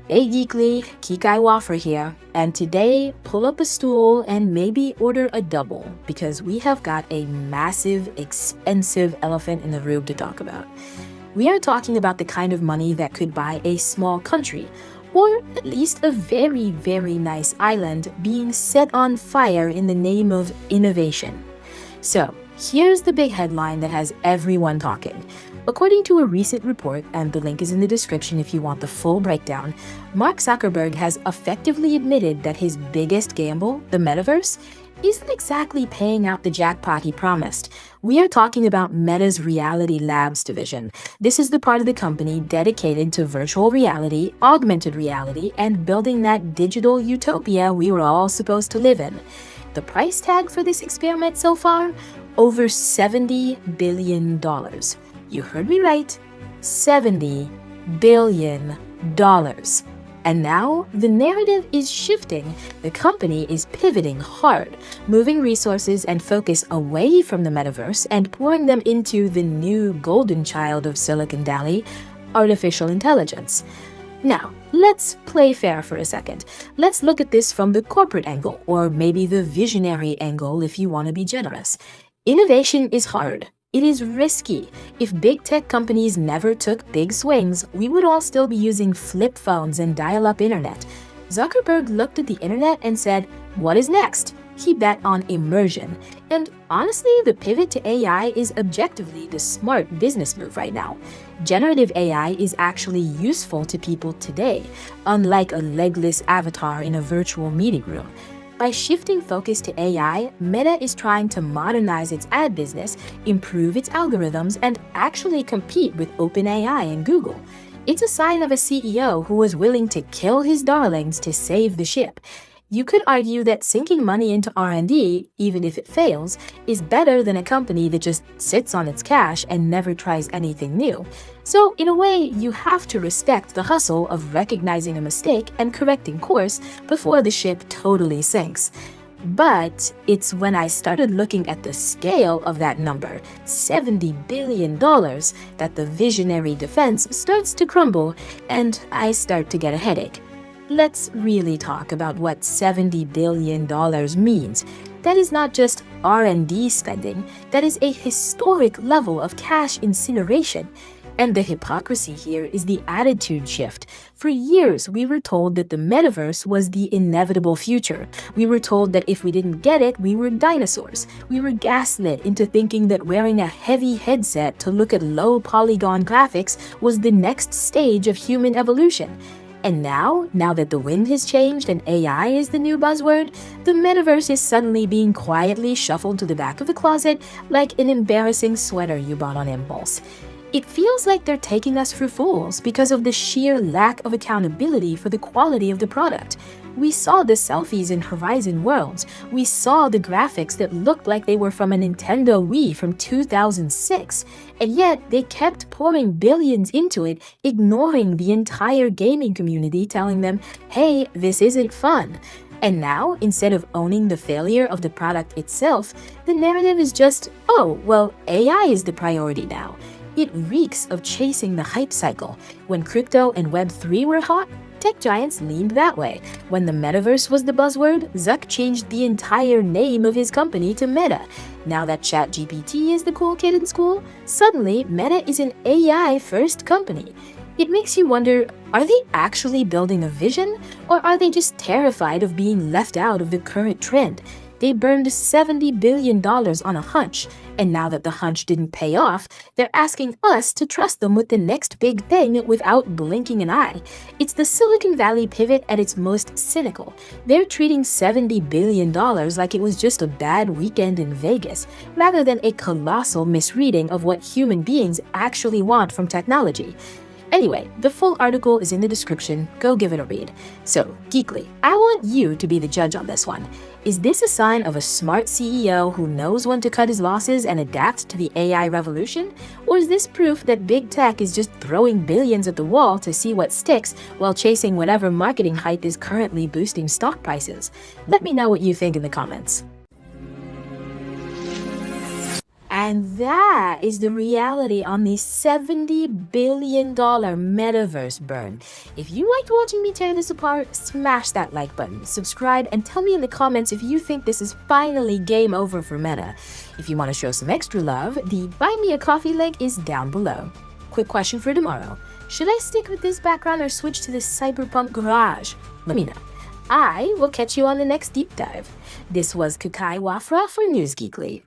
Hey Geekly, Kikai Wafra here, and today pull up a stool and maybe order a double because we have got a massive, expensive elephant in the room to talk about. We are talking about the kind of money that could buy a small country, or at least a very, very nice island being set on fire in the name of innovation. So, here's the big headline that has everyone talking. According to a recent report, and the link is in the description if you want the full breakdown, Mark Zuckerberg has effectively admitted that his biggest gamble, the Metaverse, isn't exactly paying out the jackpot he promised. We are talking about Meta's Reality Labs division. This is the part of the company dedicated to virtual reality, augmented reality, and building that digital utopia we were all supposed to live in. The price tag for this experiment so far? Over $70 billion. You heard me right, $70 billion. And now the narrative is shifting. The company is pivoting hard, moving resources and focus away from the metaverse and pouring them into the new golden child of Silicon Valley, artificial intelligence. Now, let's play fair for a second. Let's look at this from the corporate angle, or maybe the visionary angle if you want to be generous. Innovation is hard. It is risky. If big tech companies never took big swings, we would all still be using flip phones and dial-up internet. Zuckerberg looked at the internet and said, what is next? He bet on immersion. And honestly, the pivot to AI is objectively the smart business move right now. Generative AI is actually useful to people today, unlike a legless avatar in a virtual meeting room. By shifting focus to AI, Meta is trying to modernize its ad business, improve its algorithms, and actually compete with OpenAI and Google. It's a sign of a CEO who was willing to kill his darlings to save the ship. You could argue that sinking money into R&D, even if it fails, is better than a company that just sits on its cash and never tries anything new. So, in a way, you have to respect the hustle of recognizing a mistake and correcting course before the ship totally sinks. But it's when I started looking at the scale of that number, $70 billion, that the visionary defense starts to crumble and I start to get a headache. Let's really talk about what $70 billion means. That is not just R&D spending, that is a historic level of cash incineration. And the hypocrisy here is the attitude shift. For years, we were told that the metaverse was the inevitable future. We were told that if we didn't get it, we were dinosaurs. We were gaslit into thinking that wearing a heavy headset to look at low polygon graphics was the next stage of human evolution. And now that the wind has changed and AI is the new buzzword, the metaverse is suddenly being quietly shuffled to the back of the closet like an embarrassing sweater you bought on impulse. It feels like they're taking us for fools because of the sheer lack of accountability for the quality of the product. We saw the selfies in Horizon Worlds. We saw the graphics that looked like they were from a Nintendo Wii from 2006. And yet, they kept pouring billions into it, ignoring the entire gaming community, telling them, hey, this isn't fun. And now, instead of owning the failure of the product itself, the narrative is just, oh, well, AI is the priority now. It reeks of chasing the hype cycle. When crypto and Web3 were hot, tech giants leaned that way. When the metaverse was the buzzword, Zuck changed the entire name of his company to Meta. Now that ChatGPT is the cool kid in school, suddenly Meta is an AI-first company. It makes you wonder, are they actually building a vision, or are they just terrified of being left out of the current trend? They burned $70 billion on a hunch, and now that the hunch didn't pay off, they're asking us to trust them with the next big thing without blinking an eye. It's the Silicon Valley pivot at its most cynical. They're treating $70 billion like it was just a bad weekend in Vegas, rather than a colossal misreading of what human beings actually want from technology. Anyway, the full article is in the description. Go give it a read. So, Geekly, I want you to be the judge on this one. Is this a sign of a smart CEO who knows when to cut his losses and adapt to the AI revolution? Or is this proof that big tech is just throwing billions at the wall to see what sticks while chasing whatever marketing hype is currently boosting stock prices? Let me know what you think in the comments. And that is the reality on the $70 billion metaverse burn. If you liked watching me tear this apart, smash that like button, subscribe, and tell me in the comments if you think this is finally game over for Meta. If you want to show some extra love, the Buy Me a Coffee link is down below. Quick question for tomorrow. Should I stick with this background or switch to this cyberpunk garage? Let me know. I will catch you on the next deep dive. This was Kikai Wafra for NewsGeekly.